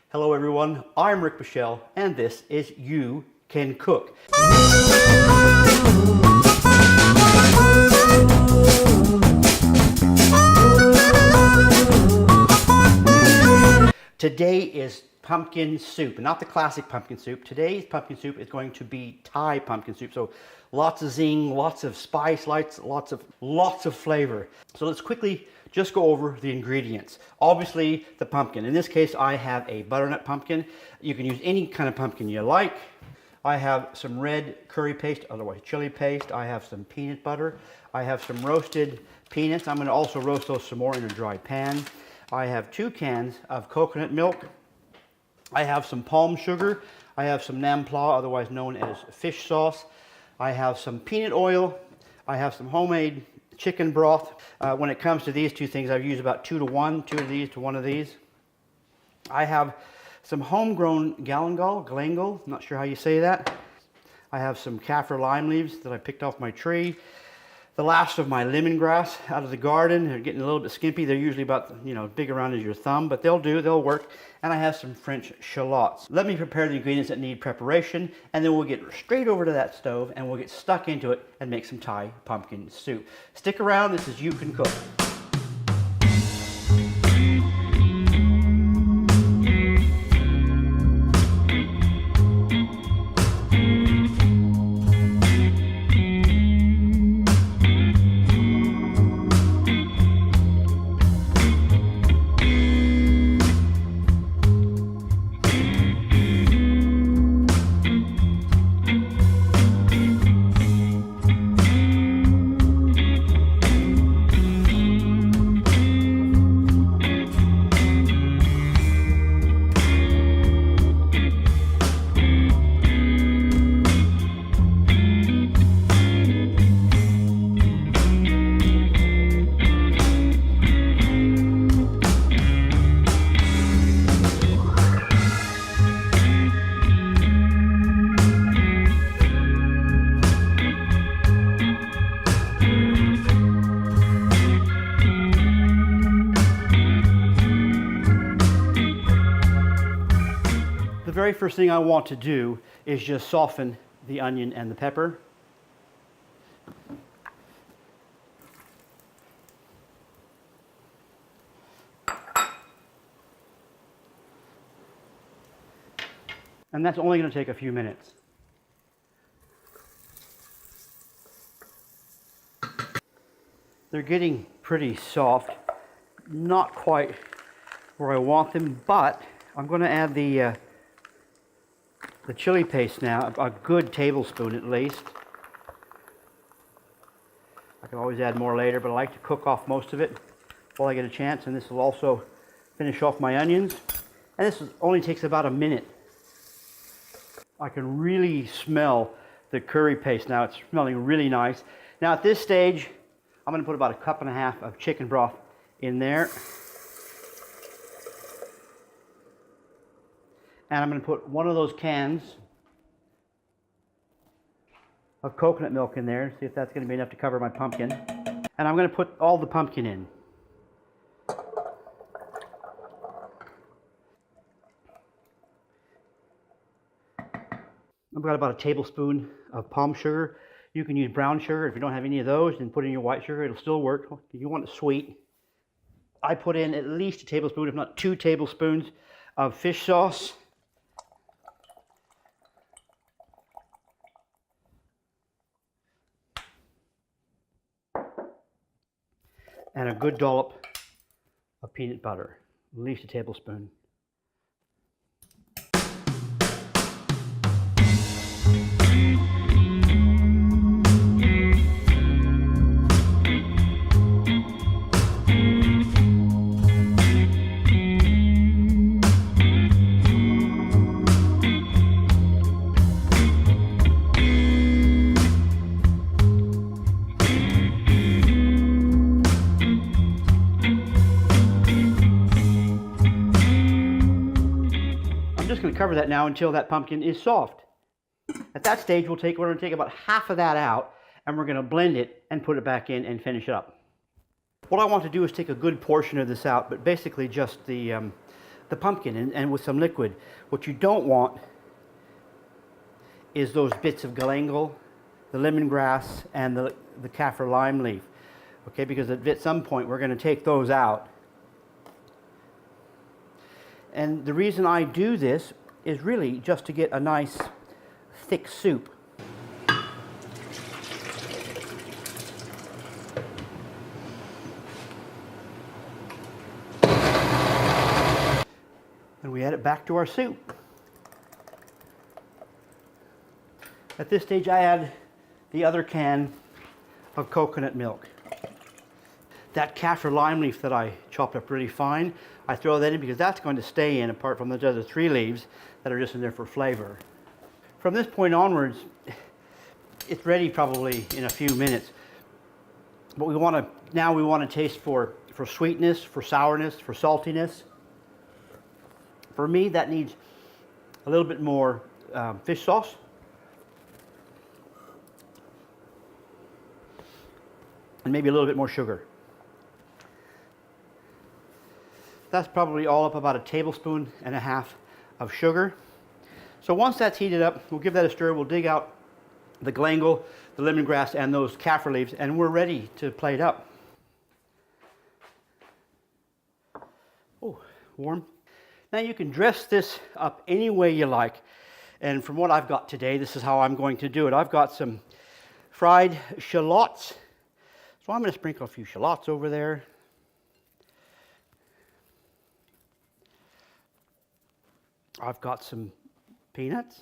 Hello everyone, I'm Rick Michelle and this is You Can Cook. Today is pumpkin soup, not the classic pumpkin soup. Today's pumpkin soup is going to be Thai pumpkin soup. So lots of zing, lots of spice, lots of flavor. So let's quickly just go over the ingredients. Obviously the pumpkin. In this case I have a butternut pumpkin. You can use any kind of pumpkin you like. I have some red curry paste, otherwise chili paste. I have some peanut butter. I have some roasted peanuts. I'm going to also roast those some more in a dry pan. I have 2 cans of coconut milk. I have some palm sugar. I have some nam pla, otherwise known as fish sauce. I have some peanut oil. I have some homemade chicken broth. When it comes to these two things, I've used about 2 to 1, 2 of these to 1 of these. I have some homegrown galangal, not sure how you say that. I have some kaffir lime leaves that I picked off my tree. The last of my lemongrass out of the garden. They're getting a little bit skimpy. They're usually about, big around as your thumb, but they'll do, they'll work. And I have some French shallots. Let me prepare the ingredients that need preparation, and then we'll get straight over to that stove and we'll get stuck into it and make some Thai pumpkin soup. Stick around, this is You Can Cook. The very first thing I want to do is just soften the onion and the pepper. And that's only going to take a few minutes. They're getting pretty soft, not quite where I want them, but I'm going to add the chili paste now, a good tablespoon at least. I can always add more later, but I like to cook off most of it while I get a chance, and this will also finish off my onions. And this only takes about a minute. I can really smell the curry paste now. It's smelling really nice. Now at this stage, I'm going to put about 1.5 cups of chicken broth in there. And I'm going to put 1 of those cans of coconut milk in there, see if that's going to be enough to cover my pumpkin. And I'm going to put all the pumpkin in. I've got about a tablespoon of palm sugar. You can use brown sugar. If you don't have any of those, then put in your white sugar. It'll still work. If you want it sweet, I put in at least a tablespoon, if not 2 tablespoons of fish sauce. And a good dollop of peanut butter, at least a tablespoon. Cover that now until that pumpkin is soft. At that stage, we're going to take about half of that out and we're going to blend it and put it back in and finish it up. What I want to do is take a good portion of this out, but basically just the the pumpkin and with some liquid. What you don't want is those bits of galangal, the lemongrass, and the kaffir lime leaf. Okay, because at some point we're going to take those out. And the reason I do this is really just to get a nice thick soup. And we add it back to our soup. At this stage I add the other can of coconut milk. That kaffir lime leaf that I chopped up really fine, I throw that in because that's going to stay in apart from the other 3 leaves that are just in there for flavor. From this point onwards, it's ready probably in a few minutes. But now we want to taste for sweetness, for sourness, for saltiness. For me, that needs a little bit more fish sauce. And maybe a little bit more sugar. That's probably all up about 1.5 tablespoons of sugar. So once that's heated up, we'll give that a stir. We'll dig out the galangal, the lemongrass, and those kaffir leaves, and we're ready to plate up. Oh, warm. Now you can dress this up any way you like. And from what I've got today, this is how I'm going to do it. I've got some fried shallots. So I'm going to sprinkle a few shallots over there. I've got some peanuts.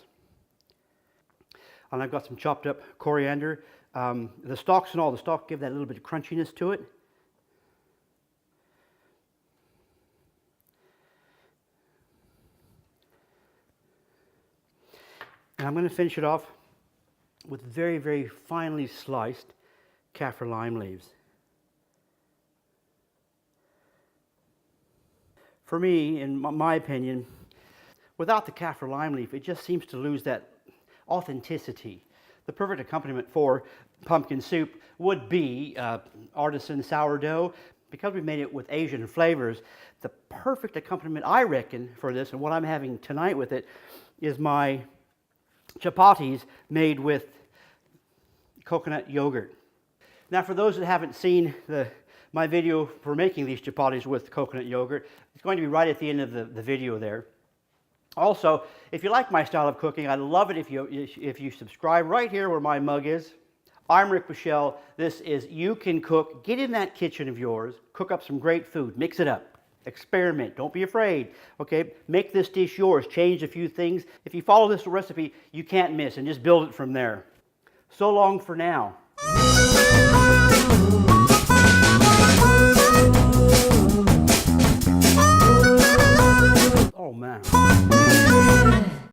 And I've got some chopped up coriander. The stalks and all, the stalk give that little bit of crunchiness to it. And I'm going to finish it off with very, very finely sliced kaffir lime leaves. For me, in my opinion, without the kaffir lime leaf, it just seems to lose that authenticity. The perfect accompaniment for pumpkin soup would be artisan sourdough. Because we made it with Asian flavors, the perfect accompaniment, I reckon, for this, and what I'm having tonight with it, is my chapatis made with coconut yogurt. Now, for those that haven't seen my video for making these chapatis with coconut yogurt, it's going to be right at the end of the video there. Also, if you like my style of cooking, I'd love it if you subscribe right here where my mug is. I'm Rick Michelle. This is You Can Cook. Get in that kitchen of yours, cook up some great food, mix it up, experiment, don't be afraid, okay? Make this dish yours, change a few things. If you follow this recipe, you can't miss, and just build it from there. So long for now.